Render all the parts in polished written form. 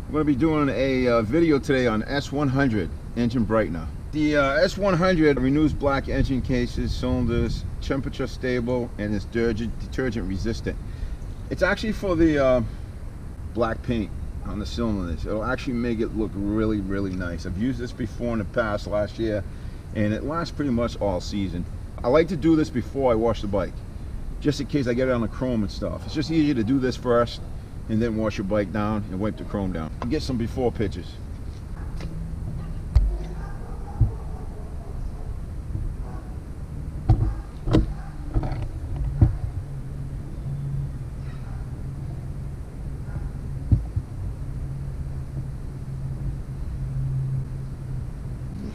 I'm going to be doing a video today on S100 Engine Brightener. The S100 renews black engine cases, cylinders, temperature stable, and is detergent resistant. It's actually for the black paint on the cylinders. It'll actually make it look really, really nice. I've used this before in the past, last year, and it lasts pretty much all season. I like to do this before I wash the bike, just in case I get it on the chrome and stuff. It's just easier to do this first and then wash your bike down and wipe the chrome down. Get some before pictures.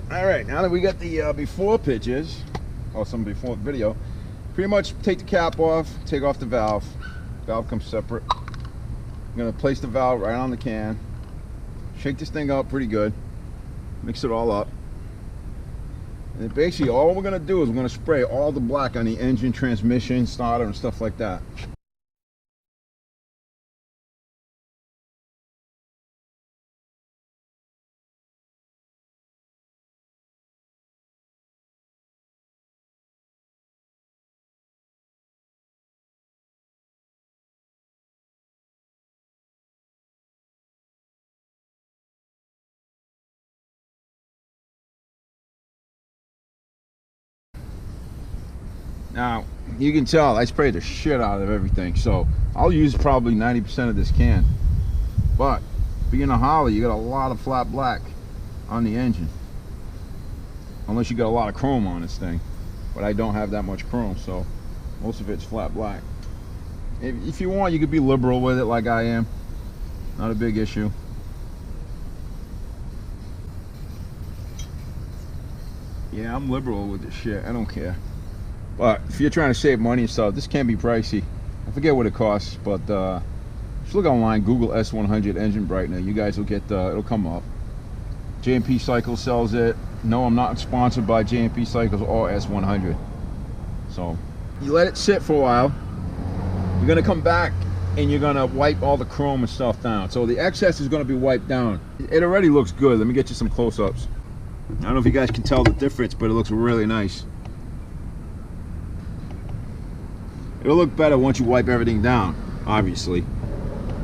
All right, now that we got the before pictures, or some before video, pretty much take the cap off, take off the valve. Valve comes separate. I'm gonna place the valve right on the can, shake this thing up pretty good, mix it all up, and then basically all we're gonna do is we're gonna spray all the black on the engine, transmission, starter, and stuff like that. Now, you can tell I sprayed the shit out of everything, so I'll use probably 90% of this can. But being a Harley, you got a lot of flat black on the engine. Unless you got a lot of chrome on this thing. But I don't have that much chrome, so most of it's flat black. If you want, you could be liberal with it like I am. Not a big issue. Yeah, I'm liberal with this shit. I don't care. But if you're trying to save money and stuff, this can be pricey. I forget what it costs, but just look online, Google S100 Engine Brightener. You guys will get, it'll come up. J&P Cycles sells it. No, I'm not sponsored by J&P Cycles or S100. So, you let it sit for a while. You're gonna come back and you're gonna wipe all the chrome and stuff down. So the excess is gonna be wiped down. It already looks good. Let me get you some close-ups. I don't know if you guys can tell the difference, but it looks really nice. It'll look better once you wipe everything down, obviously.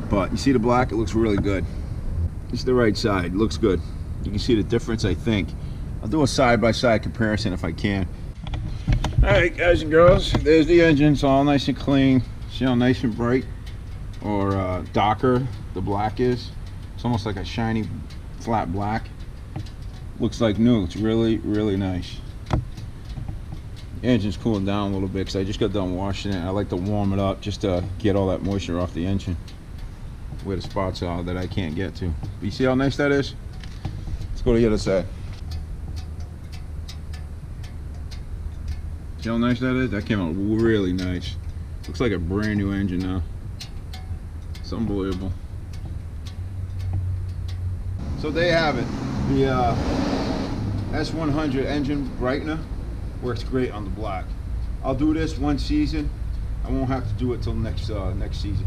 But you see the black? It looks really good. It's the right side. It looks good. You can see the difference, I think. I'll do a side-by-side comparison if I can. Alright, guys and girls, there's the engine. It's all nice and clean. See how nice and bright or darker the black is? It's almost like a shiny flat black. Looks like new. It's really, really nice. The engine's cooling down a little bit because I just got done washing it. I like to warm it up just to get all that moisture off the engine where the spots are that I can't get to. But you see how nice that is? Let's go to the other side. See how nice that is? That came out really nice. Looks like a brand new engine now. It's unbelievable. So there you have it. The S100 Engine Brightener works great on the black. I'll do this one season. I won't have to do it till next season.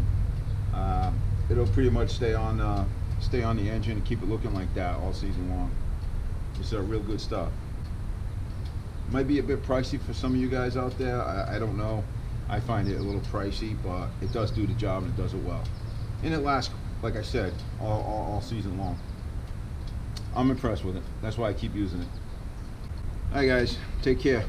It'll pretty much stay on the engine and keep it looking like that all season long. It's real good stuff. Might be a bit pricey for some of you guys out there. I don't know. I find it a little pricey, but it does do the job and it does it well. And it lasts, like I said, all season long. I'm impressed with it. That's why I keep using it. Alright guys, take care.